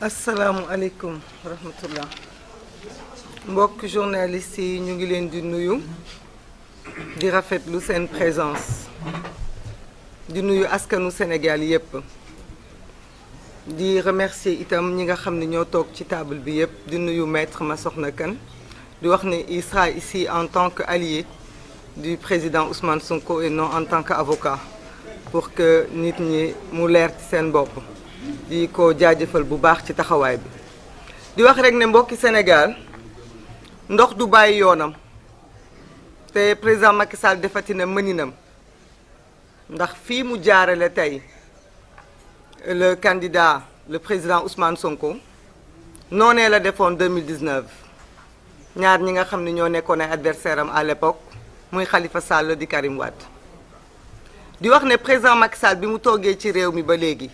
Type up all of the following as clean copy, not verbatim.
asalaamualeykum wa rahmatullah mbokk journalistes yi ñu ngi leen di nuyu di rafetlu seen présence di nuyu askanu Sénégal yépp di remercier itam ñi nga xam ne ñoo toog ci table bi yépp di nuyu maître Massokhna Kane di wax ne il sera ici en tant qu'allié du président Ousmane Sonko et non en tant qu'avocat pour que nit ñi mu leer ci seen bopp di ko jaajëfal bu baax ci taxawaay bi di wax rek ne mbokki Sénégal ndox du bàyyi yoonam te président Macky Sall defati na mëninam ndax fii mu jaarale tey le candidat le président Ousmane Sonko noonee la defoon 2019 ñaar ñi nga xam ne ñoo nekkoon ay adversaire am à l'époque muy Khalifa Sall di Karim Wade di wax ne président Macky Sall bi mu toogee ci réew mi ba léegi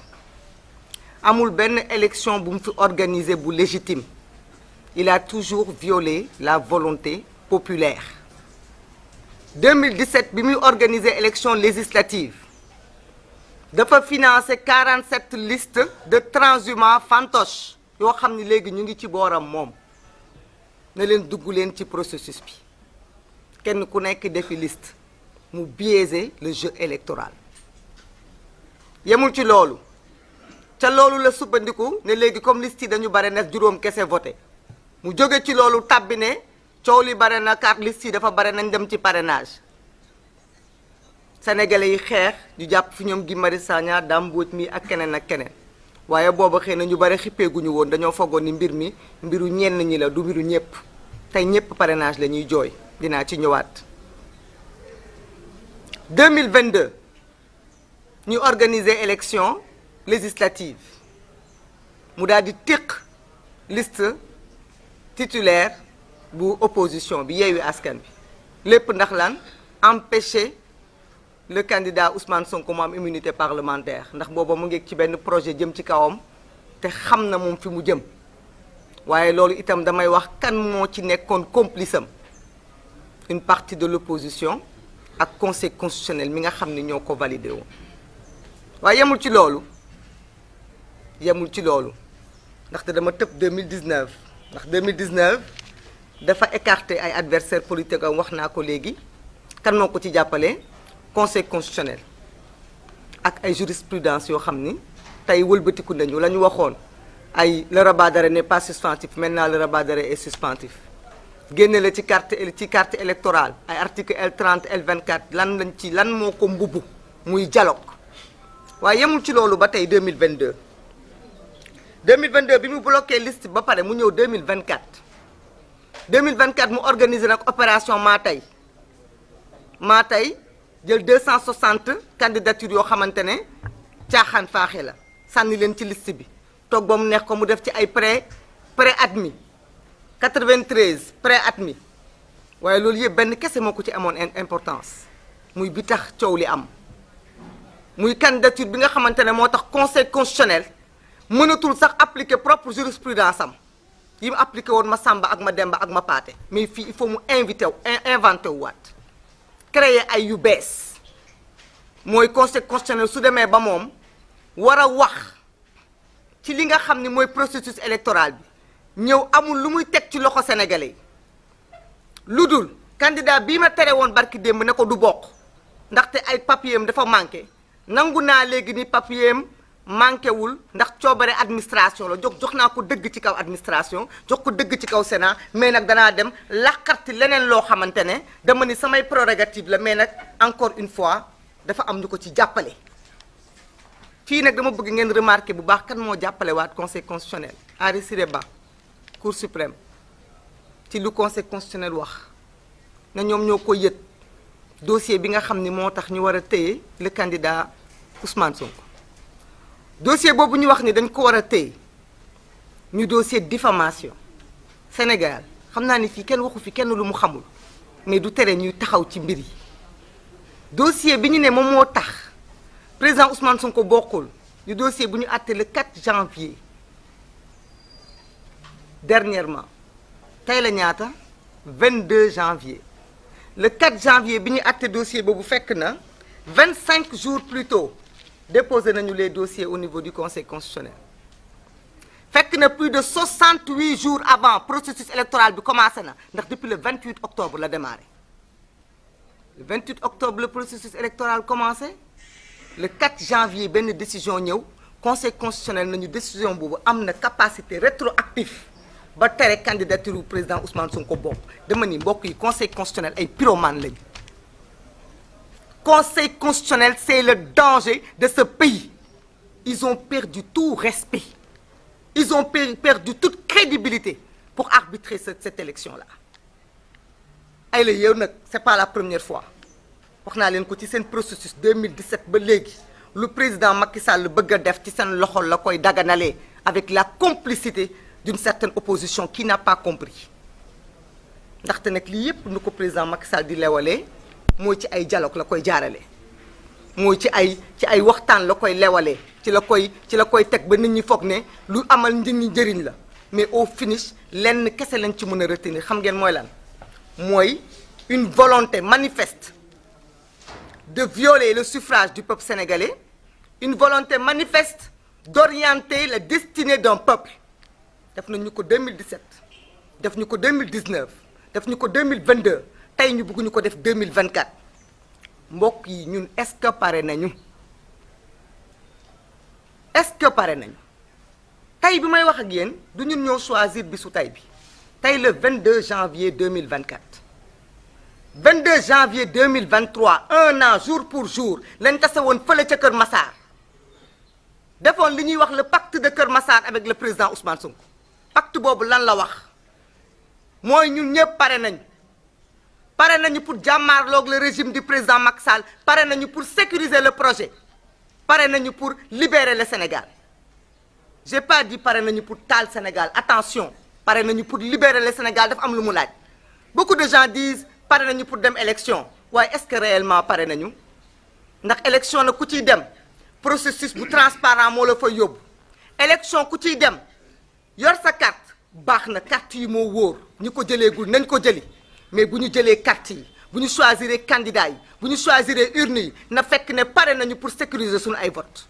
amul benn élection bu mu fi organisé bu légitime il a toujours violé la volonté populaire 2017 bi muy organisé élection législative dafa financé 47 listes de transhumants fantoches yoo xam ni léegi ñu ngi ci booram moom na leen dugg leen ci processus bi kenn ku nekk defi liste mu biaisé le jeu électoral yemul ci loolu ca loolu la sukkandiku ne léegi comme liste yi dañu bare nag juróom kese voté mu jóge ci loolu tàbbi ne coow li bare na carte liste yi dafa bare nañ dem ci parrainage sénégalais yi xeex ñu jàpp fi ñoom Guy Marius Sagna Dame Mbodj mi ak keneen ak keneen waaye booba xëy na ñu bare xippeeguñu woon dañoo foogoon ni mbir mi mbiru ñenn ñi la du mbiru ñëpp tey ñëpp parrainage la ñuy jooy dinaa ci ñëwaat 2022 ñu organiser élection législative mu daal di téq liste titulaire bu opposition bi Yewwi Askan bi lépp ndax lan empêcher le candidat Ousmane Sonko mu am immunité parlementaire ndax booba mu ngi ci benn projet jëm ci kawam te xam na moom fi mu jëm waaye loolu itam damay wax kan moo ci nekkoon complice am une partie de l'opposition ak conseil constitutionnel mi nga xam ne ñoo ko validé woon waaye yemul ci loolu ndaxte dama tëb 2019 ndax 2019 dafa écarté ay adversaires politiques am wax naa ko léegi kan moo ko ci jàppale conseil constitutionnel ak ay jurisprudence yoo xam ni tey wëlbatiku nañu la ñu waxoon ay le rabat d'arrêt n'est pas suspensif maintenant le rabat d'arrêt est suspensif génne la ci carte électorale ay article L30 L24 lan moo ko mbubb muy dialogue waaye yemul ci loolu ba tey 2022 bi mu bloqué liste ba pare mu ñëw 2024 mu organiser nag opération maa tey jël 260 candidatures yoo xamante ne caaxaan faaxe la sànni leen ci liste bi toog ba mu neex ko mu def ci ay pré admis 93 pré admis waaye loolu yëpp benn kese moo ko ci amoon importance muy bi tax coow li am muy candidature bi nga xamante ne moo tax conseil constitutionnel mënatul sax appliquer propre jurisprudence am yi mu appliqué woon ma Samba ak ma Demba ak ma Paate mais fii il faut mu inventé wu waat créer ay yu bees mooy conseil constitutionnel su demee ba moom war a wax ci li nga xam ni mooy processus électoral bi ñëw amul lu muy teg ci loxo sénégalais yi lu dul candidat bii ma tere woon barki démb ne ko du bokk ndaxte ay papier am dafa manqué nangu naa léegi ni papier am manqué wul ndax coobare administration la jox naa ko dëgg ci kaw administration jox ko dëgg ci kaw Sénat mais nag danaa dem làqarti leneen loo xamante ne dama ni samay prérogative la mais nag encore une fois dafa am ñu ko ci jàppale fii nag dama bëgg ngeen remarquer bu baax kan moo jàppale waat conseil constitutionnel Henri Ciré Ba cour suprême ci lu conseil constitutionnel wax na ñoom ñoo ko yët dossier bi nga xam ni moo tax ñu war a téye le candidat Ousmane Sonko dossier boobu ñu wax ni dañ ko war a téye ñu dossier diffamation Sénégal xam naa ni fii kenn waxu fi kenn lu mu xamul mais du tere ñuy taxaw ci mbir yi dossier bi ñu ne moom moo tax président Ousmane Sonko bokkul ñu dossier bu ñu àtte le 4 janvier dernièrement tey la ñaata 22 janvier le 4 janvier bi ñu àtte dossier boobu fekk na 25 jours plus tôt déposé nañu les dossiers au niveau du conseil constitutionnel fekk fekk na plus de 68 jours avant processus électoral bi commencé na ndax depuis le 28 octobre la démarré le 28 octobre le processus électoral commencé le 4 janvier benn décision ñëw conseil constitutionnel nañu décision boobu am na capacité rétroactive ba tere candidature du président Ousmane Sonko bokk dama ni mbokk yi conseil constitutionnel ay pyromane lañu. Conseil constitutionnel, c'est le danger de ce pays. Ils ont perdu tout respect. Ils ont perdu toute crédibilité pour arbitrer cette élection-là. ay la yow nag c'est pas la première fois wax naa leen ko ci seen processus 2017 ba léegi lu président Macky Sall bëgg a def ci seen loxo la koy daganalee avec la complicité d'une certaine opposition qui n'a pas compris ndaxte nag lii yépp nu ko président Macky Sall di lewalee mooy ci ay dialogue la koy jaarale mooy ci ay waxtaan la koy lewalee ci la koy teg ba nit ñi foog ne lu amal njëriñ la mais au finish lenn kese lañ ci mën a retenir xam ngeen mooy lan mooy une volonté manifeste de violer le suffrage du peuple sénégalais une volonté manifeste d'orienter la destinée d'un peuple def nañu ko 2017 def ñu ko 2019 def ñu ko 2022 tey ñu bëgg ñu ko def 2024 mbokk yi ñun est-ce que pare nañu tey bi may wax ak yéen du ñun ñoo choisir bisu tey bi tey le 22 janvier 2024 22 janvier 2023 un an jour pour jour lañ tase woon fële ca Kër Massar defoon li ñuy wax le pacte de Kër Massar avec le président Ousmane Sonko pacte boobu lan la wax mooy ñun ñëpp pare nañu pour jàmmaarloog le régime du président Macky Sall pare nañu pour sécuriser le projet pare nañu pour libérer le Sénégal j'ai pas dit pare nañu pour taal Sénégal attention pare nañu pour libérer le Sénégal dafa am lu mu laaj beaucoup de gens disent pare nañu pour dem élection waaye est-ce que réellement pare nañu ndax élection na ku ciy dem processus bu transparent moo la fa yóbbu élection ku ciy dem yor sa carte baax na carte yi moo wóor ñu ko jëleegul nañ ko jëli mais bu ñu jëlee carte yi bu ñu choisir candidat yi bu ñu choisir urne yi na fekk ne pare nañu pour sécuriser suñu ay vote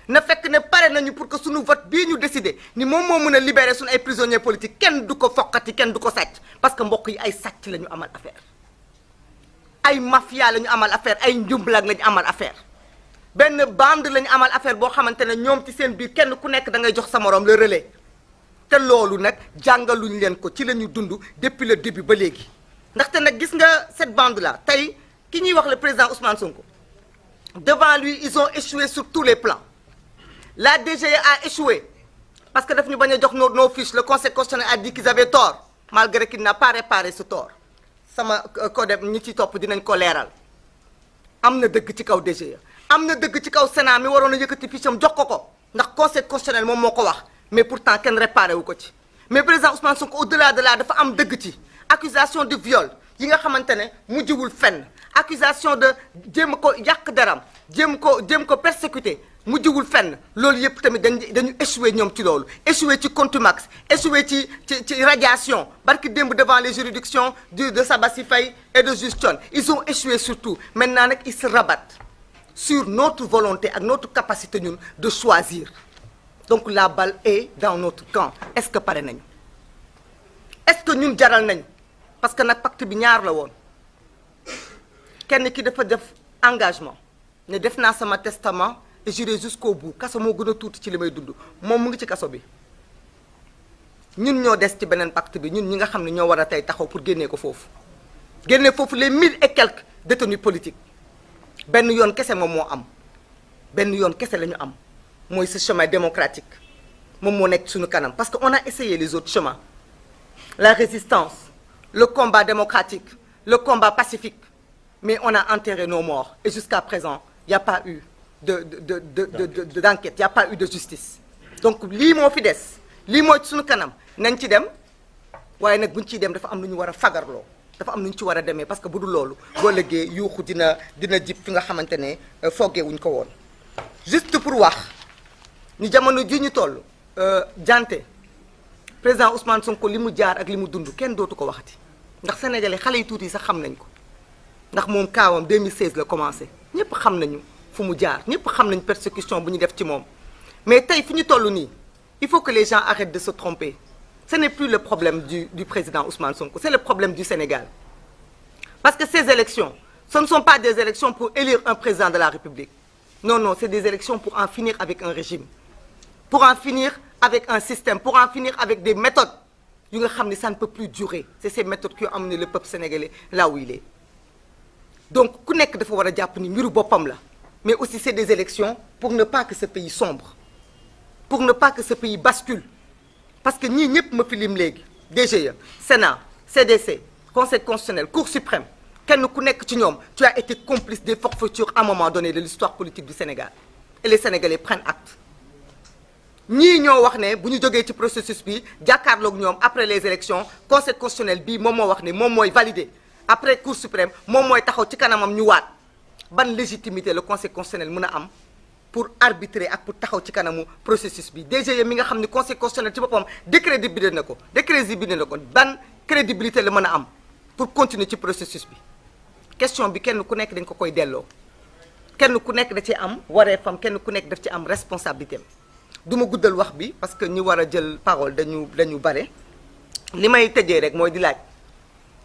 na fekk ne pare nañu pour que suñu vote bii ñu décider ni moom moo mën a libérer suñu ay prisonniers politiques kenn du ko foqati kenn du ko sàcc parce que mbokk yi ay sàcc la ñu amal affaire ay mafia la ñu amal affaire ay njumbalag la ñu amal affaire benn bande la ñu amal affaire boo xamante ne ñoom ci seen biir kenn ku nekk da ngay jox sa morom le relais te loolu nag jàngaluñ leen ko ci la ñu dund depuis le début ba léegi ndaxte nag gis nga cette bande là tey ki ñuy wax le président Ousmane Sonko devant lui ils ont échoué sur tous les plans la DGE a échoué parce que daf ñu bañ a jox nos fiches le conseil constitutionnel a dit qu'ils avaient tort malgré qu'il n'a pas réparé ce tort sama code ñi ci topp dinañ ko leeral am na dëgg ci kaw DGE am na dëgg ci kaw Sénat mi waroon a yëkkati fiche am jox ko ndax conseil constitutionnel moom moo ko wax mais pourtant kenn réparé wu ko ci mais président Ousmane Sonko au-delà de là dafa am dëgg ci accusation de viol yi nga xamante ne mujjiwul fenn accusation de jéem ko yàq deram jéem ko persécuter mujjiwul fenn loolu yëpp tamit dañu échoué ñoom ci loolu échoué ci contumace échoué ci radiation barki démb devant les juridictions de Sabassi Faye et de Juge Thione ils ont échoué surtout maintenant nag ils se rabattent sur notre volonté ak notre capacité ñun de choisir donc la balle est dans notre camp est-ce que pare nañu est-ce que ñun jaral nañu parce que nag pacte bi ñaar la woon kenn ki dafa def engagement ne def naa sama testament et j'irai jusqu'au bout kaso moo gën a tuuti ci li may dund moom mu ngi ci kaso bi ñun ñoo des ci beneen pacte bi ñun ñi nga xam ne ñoo war a tey taxaw pour génnee ko foofu génnee foofu les 1000 et quelques détenus politiques benn yoon kese moom moo am benn yoon kese la ñu am mooy ce chemin démocratique moom moo nekk suñu kanam parce que on a essayé les autres chemins la résistance le combat démocratique le combat pacifique mais on a enterré nos morts et jusqu'à présent il n'y a pas eu d'enquête il n'y a pas eu de justice donc lii moo fi des lii mooy suñu kanam nañ ci dem waaye nag buñ ciy dem dafa am lu ñu war a fagarloo dafa am lu ñu ci war a demee parce que bu dul loolu boo lëggee yuuxu dina jib fi nga xamante ne foogee wuñ ko woon juste pour wax ni jamono ji ñu toll jante président Ousmane Sonko li mu jaar ak li mu dund kenn dootu ko waxati ndax sénégalais xale yu tuuti sax xam nañ ko ndax moom kaawam 2016 la commencé ñëpp xam nañu fu mu jaar ñëpp xam nañ persécution bu ñu def ci moom mais tey fi ñu toll nii il faut que les gens arrêtent de se tromper. Ce n'est plus le problème du président Ousmane Sonko, c'est le problème du Sénégal. Parce que ces élections, ce ne sont pas des élections pour élire un président de la République. Non, non, c'est des élections pour en finir avec un régime. Pour en finir avec un système, pour en finir avec des méthodes. Ça ne peut plus durer. C'est ces méthodes qui ont amené le peuple sénégalais là où il est. Donc, ku nekk dafa war a jàpp ni mbiru boppam la. Mais aussi c'est des élections pour ne pas que ce pays sombre. Pour ne pas que ce pays bascule. Parce que ñii ñëpp ma fi lim léegi DGE, Sénat, CDC, Conseil constitutionnel, Cour suprême, kenn ku nekk ci ñoom tu as été complice des forfaitures à un moment donné de l'histoire politique du Sénégal. Et les Sénégalais prennent acte. ñii ñoo wax ne bu ñu jógee ci processus bi jàkkaarloog ñoom après les élections Conseil constitutionnel bii moom moo wax ne moom mooy validé après Cour suprême moom mooy taxaw ci kanamam ñu waat ban légitimité le Conseil constitutionnel mën a am pour arbitrer ak pour taxaw ci kanamu processus bi DGE mi nga xam ne Conseil constitutionnel ci boppam décrédibilité na ko ban crédibilité la mën a am pour continuer ci processus bi question bi kenn ku nekk dañ ko koy delloo kenn ku nekk da ci am wareefam kenn ku nekk daf ci am responsabilité am du ma guddal wax bi parce que ñi war a jël parole dañu bare li may tëjee rek mooy di laaj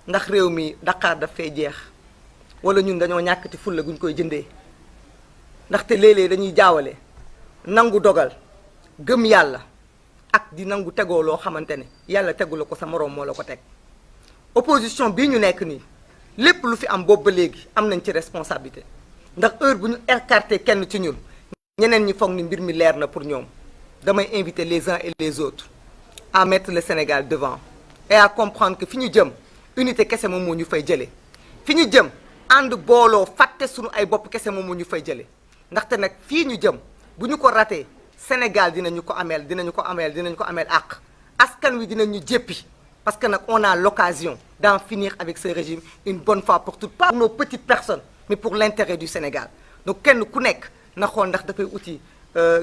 ndax réew mi Dakar daf fay jeex wala ñun dañoo ñàkkati fulla guñ koy jëndee ndaxte léeg-léeg dañuy jaawale nangu dogal gëm yàlla ak di nangu tegoo loo xamante ne yàlla tegu la ko sa moroom moo la ko teg opposition bii ñu nekk nii lépp lu fi am boobu ba léegi am nañ ci responsabilité ndax heure bu ñu écarté kenn ci ñun ñeneen ñi foog ni mbir mi leer na pour ñoom damay inviter les uns et les autres à mettre le Sénégal devant et à comprendre que fi ñu jëm unité kese moom moo ñu fay jëlee fi ñu jëm ànd booloo fàtte suñu ay bopp kese moom moo ñu fay jëlee ndaxte nag fii ñu jëm bu ñu ko ratee Sénégal dinañu ko ameel àq askan wi dinañu jéppi parce que nag on a l'occasion d'en finir avec ce régime une bonne fois pour toutes, pas pour nos petites personnes mais pour l'intérêt du Sénégal. Donc kenn ku nekk na xool ndax dafay uti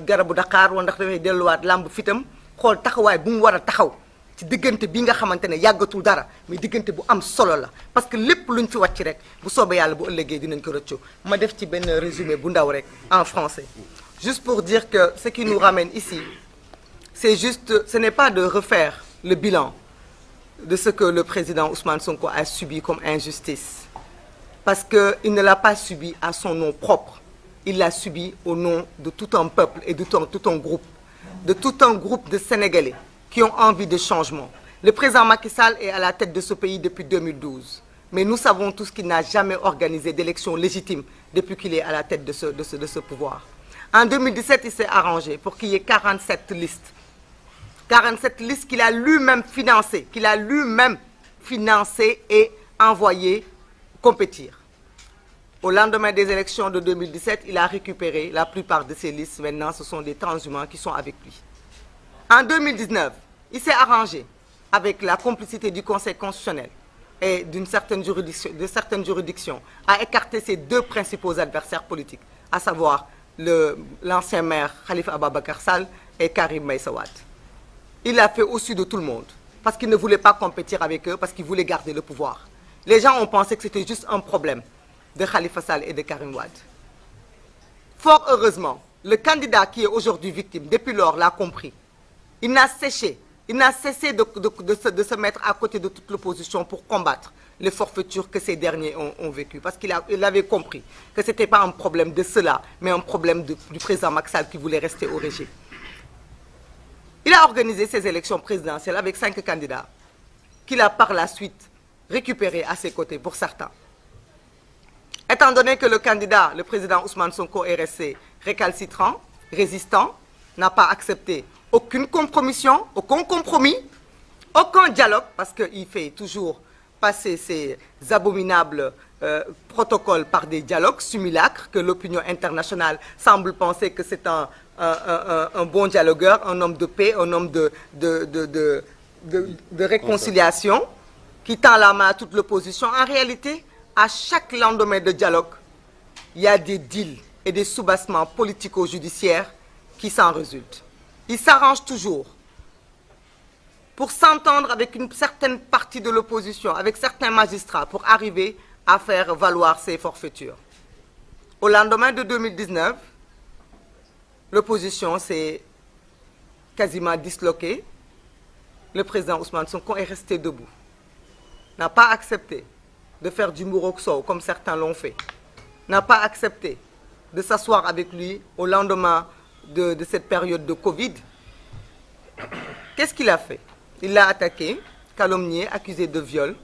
garabu Dakar wala ndax dafay delluwaat làmb fitam xool taxawaay bu mu war a taxaw ci diggante bi nga xamante ne yàggatul dara mais diggante bu am solo la parce que lépp luñ fi wàcc rek bu soobee yàlla bu ëllëgee dinañ ko rëccu ma def ci benn résumé bu ndaw rek en français juste pour dire que ce qui nous ramène ici c'est juste ce n'est pas de refaire le bilan de ce que le président Ousmane Sonko a subi comme injustice parce que il ne l'a pas subi à son nom propre il l'a subi au nom de tout un peuple et de tout un groupe de Sénégalais qui ont envie de changement. Le président Macky Sall est à la tête de ce pays depuis 2012. Mais nous savons tous qu'il n'a jamais organisé d'élection légitime depuis qu'il est à la tête de ce pouvoir. En 2017, il s'est arrangé pour qu'il y ait 47 listes. 47 listes qu'il a lui-même financées et envoyées compétir. Au lendemain des élections de 2017, il a récupéré la plupart de ces listes. Maintenant, ce sont des transhumants qui sont avec lui. En 2019, il s'est arrangé avec la complicité du Conseil constitutionnel et de certaines juridictions à écarter ses deux principaux adversaires politiques, à savoir l'ancien maire Khalifa Ababacar Sall et Karim Meïssa Wade. Il l'a fait au-dessus de tout le monde parce qu'il ne voulait pas compétir avec eux, parce qu'il voulait garder le pouvoir. Les gens ont pensé que c'était juste un problème de Khalifa Sall et de Karim Wade. Fort heureusement, le candidat qui est aujourd'hui victime, depuis lors, l'a compris. Il n'a cessé de se mettre à côté de toute l'opposition pour combattre les forfaitures que ces derniers ont vécues. Parce qu'il avait compris que ce n'était pas un problème de cela, mais un problème du président Macky Sall qui voulait rester au régime. Il a organisé ces élections présidentielles avec 5 candidats qu'il a par la suite récupérés à ses côtés pour certains. Étant donné que le candidat, le président Ousmane Sonko, est resté récalcitrant, résistant, n'a pas accepté aucune compromission, aucun compromis, aucun dialogue, parce qu'il fait toujours passer ces abominables protocoles par des dialogues simulacres, que l'opinion internationale semble penser que c'est un bon dialogueur, un homme de paix, un homme de réconciliation, qui tend la main à toute l'opposition. En réalité, à chaque lendemain de dialogue, il y a des deals et des soubassements politico-judiciaires qui s'en résultent. Il s'arrange toujours pour s'entendre avec une certaine partie de l'opposition, avec certains magistrats, pour arriver à faire valoir ses forfaitures. Au lendemain de 2019, l'opposition s'est quasiment disloqué, le président Ousmane Sonko est resté debout. N'a pas accepté de faire du mouroxo comme certains l'ont fait. N'a pas accepté de s'asseoir avec lui au lendemain de cette période de Covid. Qu'est-ce qu'il a fait? Il l'a attaqué, calomnié, accusé de viol,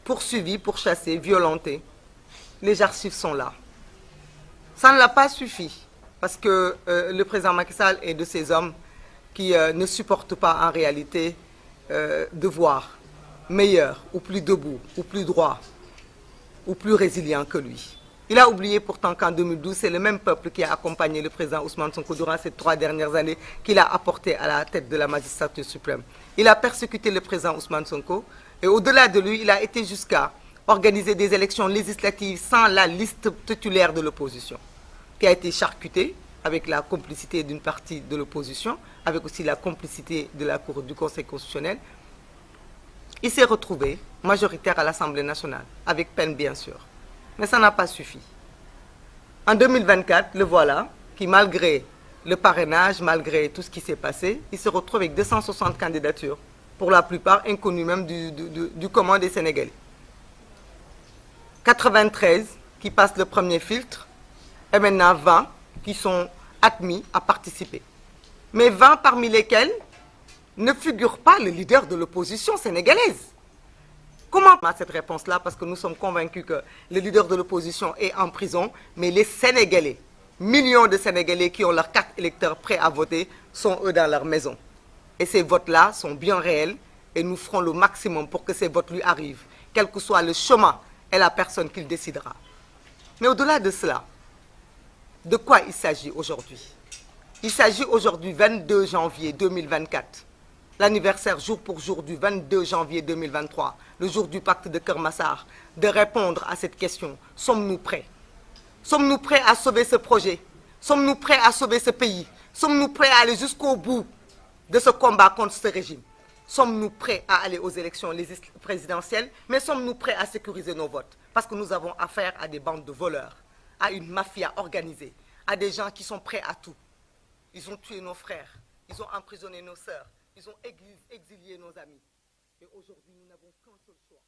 poursuivi, pourchassé, violenté. Les archives sont là. Ça ne l'a pas suffi, parce que le président Macky Sall est de ces hommes qui ne supportent pas en réalité de voir meilleur, ou plus debout, ou plus droit, ou plus résilient que lui. Il a oublié pourtant qu'en 2012, c'est le même peuple qui a accompagné le président Ousmane Sonko durant ces 3 dernières années qu'il a apporté à la tête de la magistrature suprême. Il a persécuté le président Ousmane Sonko et au-delà de lui, il a été jusqu'à organiser des élections législatives sans la liste titulaire de l'opposition, qui a été charcutée avec la complicité d'une partie de l'opposition, avec aussi la complicité de la Cour du Conseil constitutionnel. Il s'est retrouvé majoritaire à l'Assemblée nationale, avec peine bien sûr. Mais ça n'a pas suffi. En 2024, le voilà, qui malgré le parrainage, malgré tout ce qui s'est passé, il se retrouve avec 260 candidatures, pour la plupart inconnues même du commun des Sénégalais. 93 qui passent le premier filtre, et maintenant 20 qui sont admis à participer. Mais 20 parmi lesquels ne figure pas le leader de l'opposition sénégalaise. Comment on a cette réponse-là? Parce que nous sommes convaincus que le leader de l'opposition est en prison, mais les Sénégalais, millions de Sénégalais qui ont leurs cartes électeurs prêts à voter, sont eux dans leur maison. Et ces votes-là sont bien réels et nous ferons le maximum pour que ces votes lui arrivent, quel que soit le chemin et la personne qu'il décidera. Mais au-delà de cela, de quoi il s'agit aujourd'hui? Il s'agit aujourd'hui, 22 janvier 2024, l'anniversaire jour pour jour du 22 janvier 2023, le jour du pacte de Keur Massar, de répondre à cette question. Sommes-nous prêts? Sommes-nous prêts à sauver ce projet? Sommes-nous prêts à sauver ce pays? Sommes-nous prêts à aller jusqu'au bout de ce combat contre ce régime? Sommes-nous prêts à aller aux élections présidentielles? Mais sommes-nous prêts à sécuriser nos votes? Parce que nous avons affaire à des bandes de voleurs, à une mafia organisée, à des gens qui sont prêts à tout. Ils ont tué nos frères, ils ont emprisonné nos sœurs, ils ont exilié nos amis. Et aujourd'hui, nous n'avons qu'un seul choix.